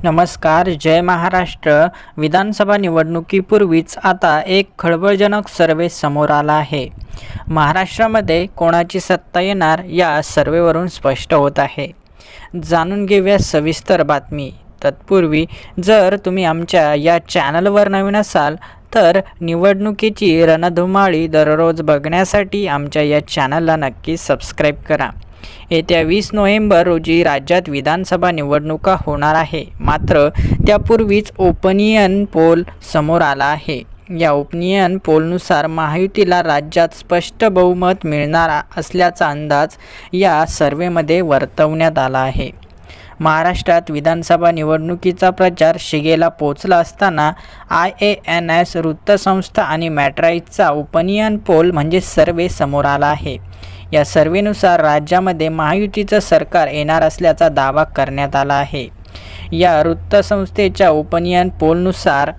नमस्कार. जय महाराष्ट्र. विधानसभा निवडणुकीपूर्वीच आता एक खळबळजनक सर्वे समोर आला आहे. महाराष्ट्रामध्ये कोणाची सत्ता येणार या सर्वेवरून स्पष्ट होत आहे. जाणून घेऊया सविस्तर बातमी. तत्पूर्वी जर तुम्ही आमच्या या चॅनलवर नवीन असाल तर निवडणुकीची रणधुमाळी दररोज बघण्यासाठी आमच्या या चॅनलला नक्की सबस्क्राईब करा. येत्या 20 नोव्हेंबर रोजी राज्यात विधानसभा निवडणुका होणार आहे. मात्र त्यापूर्वीच ओपिनियन पोल समोर आला आहे. या ओपिनियन पोलनुसार महायुतीला राज्यात स्पष्ट बहुमत मिळणार असल्याचा अंदाज या सर्वेमध्ये वर्तवण्यात आला आहे. महाराष्ट्रात विधानसभा निवडणुकीचा प्रचार शिगेला पोहोचला असताना IANS वृत्तसंस्था आणि मॅट्राईजचा ओपिनियन पोल म्हणजे सर्वे समोर आला आहे. या सर्वेनुसार राज्यामध्ये महायुतीचं सरकार येणार असल्याचा दावा करण्यात आला आहे. या वृत्तसंस्थेच्या ओपिनियन पोलनुसार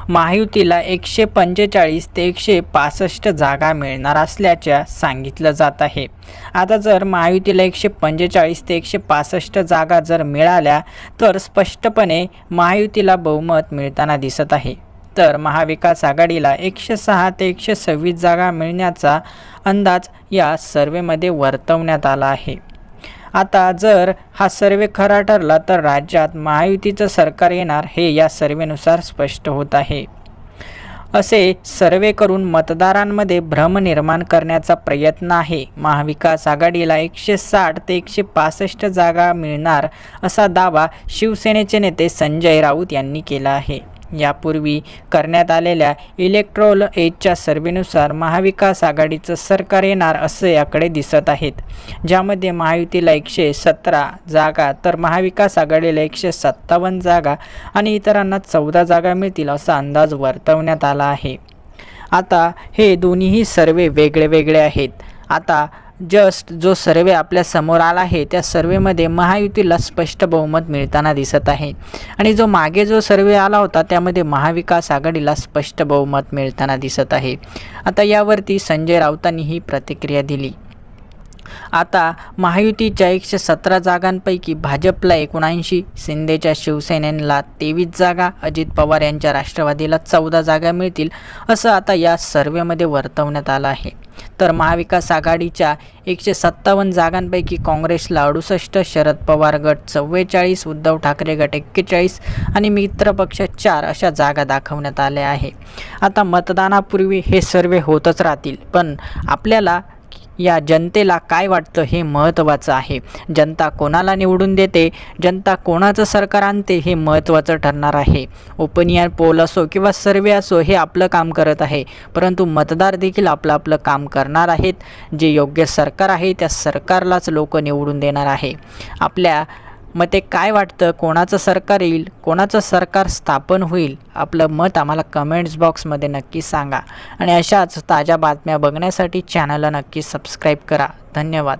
महायुतीला 145 ते 165 जागा मिळणार असल्याचे सांगितलं जात आहे. आता जर महायुतीला 145 ते 165 जागा जर मिळाल्या तर स्पष्टपणे महायुतीला बहुमत मिळताना दिसत आहे. तर महाविकास आघाडीला 106 ते 126 जागा मिळण्याचा अंदाज या सर्वेमध्ये वर्तवण्यात आला आहे. आता जर हा सर्वे खरा ठरला तर राज्यात महायुतीचं सरकार येणार हे या सर्वेनुसार स्पष्ट होत आहे. असे सर्वे करून मतदारांमध्ये भ्रम निर्माण करण्याचा प्रयत्न आहे. महाविकास आघाडीला 160 ते 165 जागा मिळणार असा दावा शिवसेनेचे नेते संजय राऊत यांनी केला आहे. यापूर्वी करण्यात आलेल्या इलेक्ट्रोल एजच्या सर्वेनुसार महाविकास आघाडीचं सरकार येणार असे याकडे दिसत आहेत, ज्यामध्ये महायुतीला 117 जागा तर महाविकास आघाडीला 157 जागा आणि इतरांना 14 जागा मिळतील असा अंदाज वर्तवण्यात आला आहे. आता हे दोन्हीही सर्वे वेगळे आहेत. आता जस्ट जो सर्वे आपल्या समोर आला आहे त्या सर्वेमध्ये महायुतीला स्पष्ट बहुमत मिळताना दिसत आहे आणि जो मागे जो सर्वे आला होता त्यामध्ये महाविकास आघाडीला स्पष्ट बहुमत मिळताना दिसत आहे. आता यावरती संजय राऊतांनी ही प्रतिक्रिया दिली. आता महायुतीच्या 117 जागांपैकी भाजपला 79, शिंदेच्या शिवसेनेला 23 जागा, अजित पवार यांच्या राष्ट्रवादीला 14 जागा मिळतील असं आता या सर्वेमध्ये वर्तवण्यात आलं आहे. तर महाविकास आघाडीच्या 157 जागांपैकी काँग्रेसला 68, शरद पवार गट 44, उद्धव ठाकरे गट 41 आणि मित्रपक्ष 4 अशा जागा दाखवण्यात आल्या आहे. आता मतदानापूर्वी हे सर्वे होतच राहतील, पण आपल्याला या जनतेला काय वाटतं हे महत्त्वाचं आहे. जनता कोणाला निवडून देते, जनता कोणाचं सरकार आणते हे महत्त्वाचं ठरणार आहे. ओपिनियन पोल असो किंवा सर्वे असो हे आपलं काम करत आहे, परंतु मतदार देखील आपलं काम करणार आहेत. जे योग्य सरकार आहे त्या सरकारलाच लोक निवडून देणार आहे. आपल्या मते काय वाटतं, कोणाचं सरकार येईल, कोणाचं सरकार स्थापन होईल, आपलं मत आम्हाला कमेंट्स बॉक्समध्ये नक्की सांगा आणि अशाच ताज्या बातम्या बघण्यासाठी चॅनलला नक्की सबस्क्राईब करा. धन्यवाद.